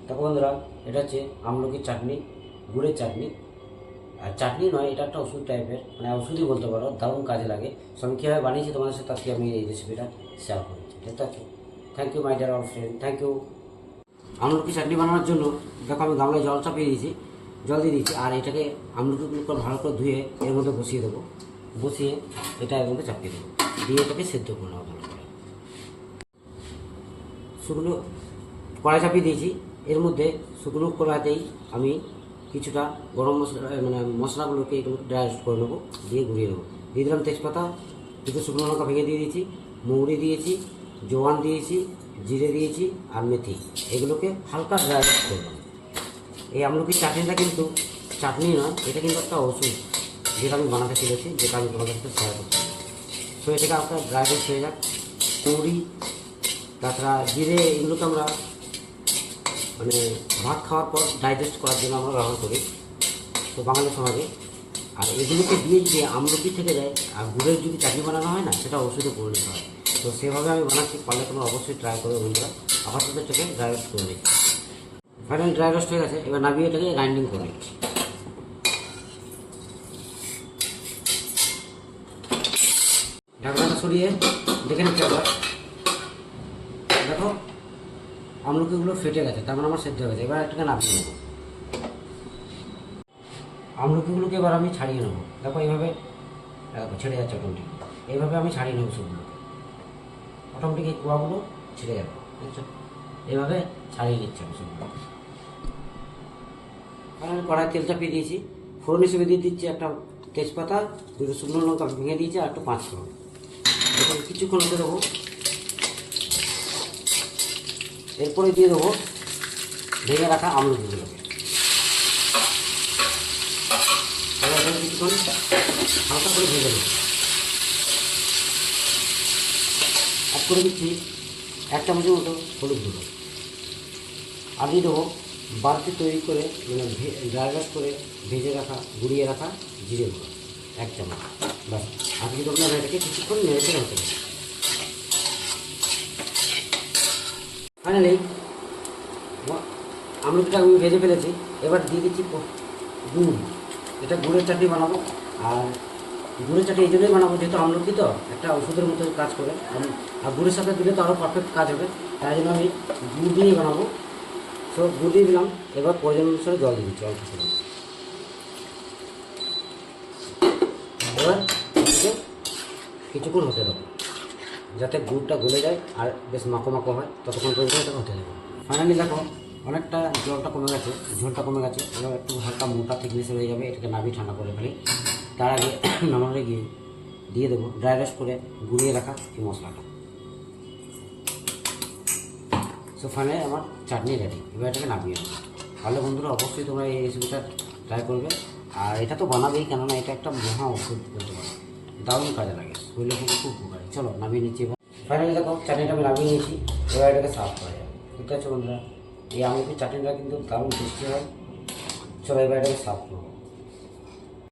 দেখো বন্ধুরা, এটা হচ্ছে আমলকির চাটনি, গুড়ের চাটনি। আর চাটনি নয়, এটা একটা ওষুধ টাইপের, মানে ওষুধই বলতে পারো, দারুণ কাজে লাগে। সো আমি কীভাবে বানিয়েছি তোমাদের সাথে আজকে আমি এই রেসিপিটা শেয়ার করেছি, ঠিক আছে? Thank you my dear all friend, thank you. আমলকি চাটনি বানানোর জন্য দেখো আমি গামলায় জল চাপিয়ে দিয়েছি, জল দিয়ে দিয়েছি। আর এটাকে আমলকিগুলো ভালো করে ধুয়ে এর মধ্যে বসিয়ে দেবো, বসিয়ে এটা এর মধ্যে চাপিয়ে দেবো, দিয়ে এটাকে সেদ্ধ করে নেওয়া ভালো করে। শুকনো কড়াই চাপিয়ে দিয়েছি, এর মধ্যে শুকনো কড়াইতেই আমি কিছুটা গরম মশলা, মানে মশলাগুলোকে এগুলো ড্রাই রোস্ট করে নেবো, দিয়ে ঘুরিয়ে নেবো। দিয়ে দিলাম তেজপাতা, কিছু শুকনো লঙ্কা ভেঙে দিয়ে দিয়েছি, মৌরি দিয়েছি, জোয়ান দিয়েছি, জিরে দিয়েছি আর মেথি। এগুলোকে হালকা ড্রাই রোস্ট করলাম। এই আমলকির চাটনিটা কিন্তু চাটনি নয়, এটা কিন্তু একটা ওষুধ, যেটা আমি বানাতে শিখেছি, যেটা আমি তোমাদের সাথে শেয়ার করছি। সো এটাকে হালকা ড্রাই রোস্ট হয়ে যাক। মৌরি, তাছাড়া জিরে, এগুলোকে আমরা মানে ভাত খাওয়ার পর ডাইজেস্ট করার জন্য আমরা ব্যবহার করি তো বাঙালি সমাজে। আর এগুলোকে দিয়ে যদি আমলকি থেকে যায় আর গুড়ের যদি চাটনি বানানো হয় না, সেটা ওষুধে পরিণত হয়। তো সেভাবে আমি বানাচ্ছি, পারলে তোমরা অবশ্যই ট্রাই করবে বন্ধুরা। আপাতত এটাকে ড্রাই রোস্ট করে নিই। ফাইনালি ড্রাই রোস্ট হয়ে গেছে, এবার নামিয়ে এটাকে গ্রাইন্ডিং করে নিই। ঢাকনাটা সরিয়ে দেখে নিচ্ছি আবার। দেখো আমলকিগুলো ফেটে গেছে, তার মানে আমার সেদ্ধ হয়ে গেছে। এবার এটাকে নামিয়ে নেবো। আমলকিগুলোকে এবার আমি ছাড়িয়ে নেবো। দেখো এইভাবে, দেখো ছেড়ে যাচ্ছে অটোমেটিক, এইভাবে আমি ছাড়িয়ে নেবো সবগুলোকে। অটোমেটিক এই কুয়াগুলো ছেড়ে যাবে, বুঝছো? এইভাবে ছাড়িয়ে নিচ্ছে আমি সবগুলো। আমি কড়াই তেল চাপিয়ে দিয়েছি, ফোড়ন হিসেবে দিয়ে দিচ্ছি একটা তেজপাতা, দুটো শুকনো লঙ্কা ভেঙে দিয়েছি আর একটু পাঁচ ফোড়ন। এটা কিছুক্ষণ হতে দেবো। এরপরে দিয়ে দেবো ভেঙে রাখা আমলকিগুলোকে। কিছুক্ষণ হালকা করে ভেজে দেবো। অ্যাড করে দিচ্ছি 1 চামচের মতো হলুদ গুঁড়ো। আর দিয়ে দেবো বাড়তি তৈরি করে, মানে ড্রাই রোস্ট করে ভেজে রাখা, গুঁড়িয়ে রাখা জিরে গুঁড়ো 1 চামচ। ব্যাস, আর দিয়ে দেবো না, এটাকে কিছুক্ষণ নেড়ে চেড়ে হতে হবে। ফাইনালি আমলকিটা আমি ভেজে ফেলেছি। এবার দিয়ে দিচ্ছি গুড়। এটা গুড়ের চাটনি বানাবো। আর গুড়ের চাটনি এই জন্যই বানাবো, যেহেতু আমলকি তো একটা ওষুধের মতো কাজ করে, আর গুড়ের সাথে দিলে তো আরও পারফেক্ট কাজ হবে। তাই জন্য আমি গুড় দিয়েই বানাবো। তো গুড় দিয়ে দিলাম। এবার প্রয়োজন অনুসারে জল দিয়ে দিচ্ছি অল্প করে। এবার এটাকে কিছুক্ষণ হতে দেবো, যাতে গুড়টা গলে যায় আর বেশ মাখো মাখো হয়, ততক্ষণ পর্যন্ত এটা হতে দেবো। ফাইনালি দেখো অনেকটা জলটা কমে গেছে, ঝোলটা কমে গেছে। এবার একটু হালকা মোটা থিকনেস হয়ে যাবে। এটাকে নামিয়ে ঠান্ডা করে ফেলি। তার আগে নামানোর গিয়ে দিয়ে দেবো ড্রাই রোস্ট করে গুঁড়িয়ে রাখা এই মশলাটা। সো ফাইনালি আমার চাটনি রেডি। এবার এটাকে নামিয়ে নেবো। তাহলে বন্ধুরা অবশ্যই তোমরা এই রেসিপিটা ট্রাই করবে। আর এটা তো বানাবেই, কেননা এটা একটা মহা ওষুধ বলতে পারো, দারুণ কাজে লাগে, শরীরের খুব খুব উপকারী। চলো নামিয়ে নিচ্ছি। এবার ফাইনালি দেখো চাটনিটা আমি নামিয়ে নিয়েছি। এবার এটাকে সার্ভ করা যাবে, ঠিক আছে বন্ধুরা? এই আমলকির চাটনিটা কিন্তু দারুণ টেস্টি হয়। চলো এবার এটাকে সার্ভ করবো।